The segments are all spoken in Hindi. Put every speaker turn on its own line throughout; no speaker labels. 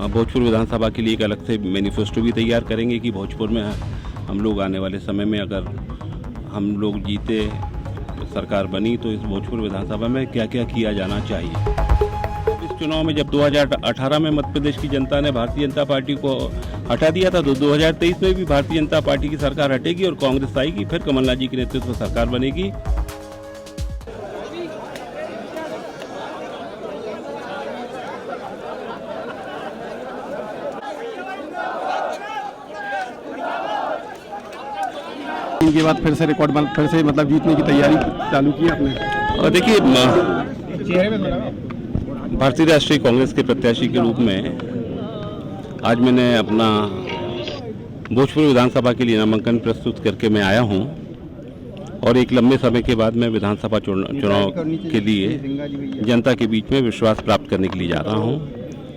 भोजपुर विधानसभा के लिए एक अलग से मैनिफेस्टो भी तैयार करेंगे कि भोजपुर में हम लोग आने वाले समय में अगर हम लोग जीते, सरकार बनी, तो इस भोजपुर विधानसभा में क्या क्या किया जाना चाहिए। इस चुनाव में जब 2018 में मध्य प्रदेश की जनता ने भारतीय जनता पार्टी को हटा दिया था, तो 2023 में भी भारतीय जनता पार्टी की सरकार हटेगी और कांग्रेस आएगी, फिर कमलनाथ जी के नेतृत्व में सरकार बनेगी।
इनके बाद फिर से रिकॉर्ड बन, फिर से मतलब जीतने की तैयारी चालू की आपने।
और देखिए, भारतीय राष्ट्रीय कांग्रेस के प्रत्याशी के रूप में आज मैंने अपना भोजपुर विधानसभा के लिए नामांकन प्रस्तुत करके मैं आया हूं और एक लंबे समय के बाद मैं विधानसभा चुनाव के लिए जनता के बीच में विश्वास प्राप्त करने के लिए जा रहा हूं।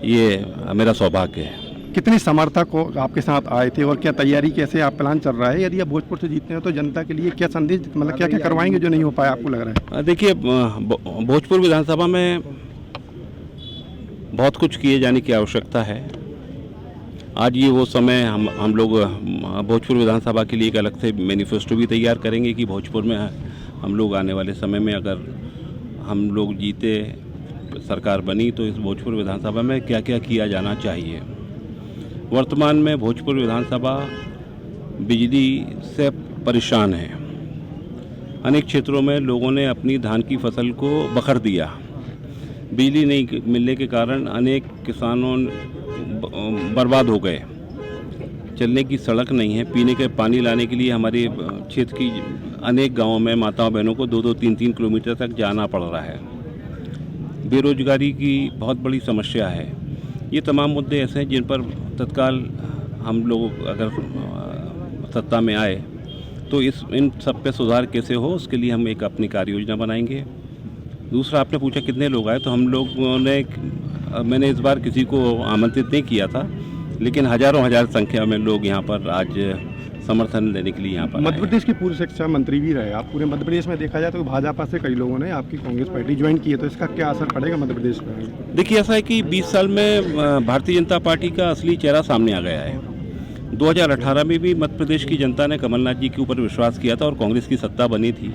ये मेरा सौभाग्य है।
कितनी समर्थक को आपके साथ आए थे और क्या तैयारी, कैसे आप प्लान चल रहा है? यदि आप भोजपुर से जीतते हैं तो जनता के लिए क्या संदेश, मतलब क्या क्या करवाएंगे जो नहीं हो पाया आपको लग रहा है?
देखिए, भोजपुर विधानसभा में बहुत कुछ किए जाने की आवश्यकता है। आज ये वो समय हम लोग भोजपुर विधानसभा के लिए एक अलग से मैनिफेस्टो भी तैयार करेंगे कि भोजपुर में हम लोग आने वाले समय में अगर हम लोग जीते, सरकार बनी, तो इस भोजपुर विधानसभा में क्या क्या किया जाना चाहिए। वर्तमान में भोजपुर विधानसभा बिजली से परेशान है। अनेक क्षेत्रों में लोगों ने अपनी धान की फसल को बखर दिया। बिजली नहीं मिलने के कारण अनेक किसानों बर्बाद हो गए। चलने की सड़क नहीं है, पीने के पानी लाने के लिए हमारे क्षेत्र की अनेक गांवों में माताओं बहनों को 2-2, 3-3 किलोमीटर तक जाना पड़ रहा है। बेरोजगारी की बहुत बड़ी समस्या है। ये तमाम मुद्दे ऐसे हैं जिन पर तत्काल हम लोग अगर सत्ता में आए तो इन सब पे सुधार कैसे हो, उसके लिए हम एक अपनी कार्य योजना बनाएंगे। दूसरा, आपने पूछा कितने लोग आए, तो हम लोगों ने, मैंने इस बार किसी को आमंत्रित नहीं किया था, लेकिन हजारों हजार संख्या में लोग यहाँ पर आज समर्थन देने के लिए यहाँ पर।
मध्य प्रदेश के पूर्व शिक्षा मंत्री भी रहे आप। पूरे मध्य प्रदेश में देखा जाए तो भाजपा से कई लोगों ने आपकी कांग्रेस पार्टी ज्वाइन की है, तो इसका क्या असर पड़ेगा मध्य प्रदेश पर?
देखिए, ऐसा है कि 20 साल में भारतीय जनता पार्टी का असली चेहरा सामने आ गया है। 2018 में भी मध्य प्रदेश की जनता ने कमलनाथ जी के ऊपर विश्वास किया था और कांग्रेस की सत्ता बनी थी,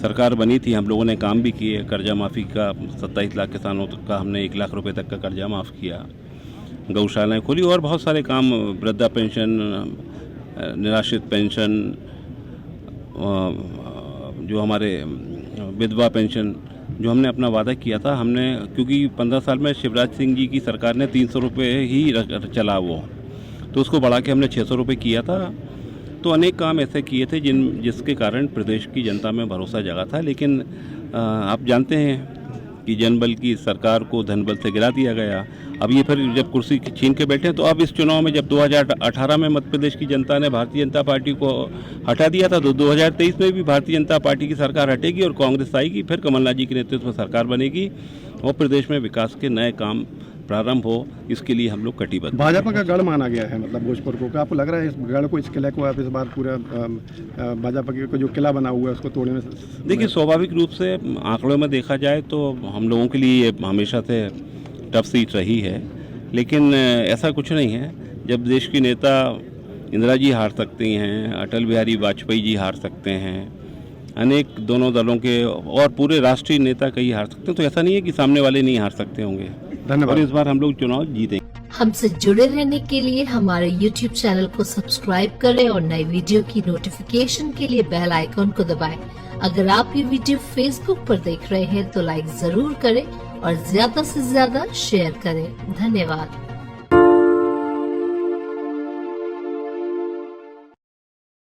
सरकार बनी थी। हम लोगों ने काम भी किए। कर्जा माफ़ी का 27 लाख किसानों का हमने 1 लाख रुपए तक का कर्जा माफ़ किया, गौशालाएँ खोली और बहुत सारे काम, वृद्धा पेंशन, निराश्रित पेंशन, जो हमारे विधवा पेंशन, जो हमने अपना वादा किया था, हमने, क्योंकि 15 साल में शिवराज सिंह जी की सरकार ने 300 रुपये ही चला वो, तो उसको बढ़ा के हमने 600 रुपये किया था। तो अनेक काम ऐसे किए थे जिसके कारण प्रदेश की जनता में भरोसा जगा था। लेकिन आप जानते हैं कि जनबल की सरकार को धनबल से गिरा दिया गया। अब ये फिर जब कुर्सी छीन के बैठे, तो अब इस चुनाव में जब 2018 में मध्य प्रदेश की जनता ने भारतीय जनता पार्टी को हटा दिया था, तो 2023 में भी भारतीय जनता पार्टी की सरकार हटेगी और कांग्रेस आएगी, फिर कमलनाथ जी के नेतृत्व में सरकार बनेगी और प्रदेश में विकास के नए काम प्रारंभ हो, इसके लिए हम लोग कटिबद्ध।
भाजपा का गढ़ माना गया है, मतलब भोजपुर को, क्या आपको लग रहा है इस गढ़ को, इस किले को आप इस बार पूरा भाजपा के जो किला बना हुआ है उसको तोड़ने में?
देखिए, स्वाभाविक रूप से आंकड़ों में देखा जाए तो हम लोगों के लिए हमेशा से टफ सीट रही है, लेकिन ऐसा कुछ नहीं है। जब देश की नेता इंदिरा जी हार सकती हैं, अटल बिहारी वाजपेयी जी हार सकते हैं, अनेक दोनों दलों के और पूरे राष्ट्रीय नेता कई हार सकते हैं, तो ऐसा नहीं है कि सामने वाले नहीं हार सकते होंगे।
धन्यवाद।
और इस बार हम लोग चुनाव जीतेंगे।
हमसे जुड़े रहने के लिए हमारे YouTube चैनल को सब्सक्राइब करें और नई वीडियो की नोटिफिकेशन के लिए बेल आइकॉन को दबाएं। अगर आप ये वीडियो Facebook पर देख रहे हैं तो लाइक जरूर करें और ज्यादा से ज्यादा शेयर करें। धन्यवाद।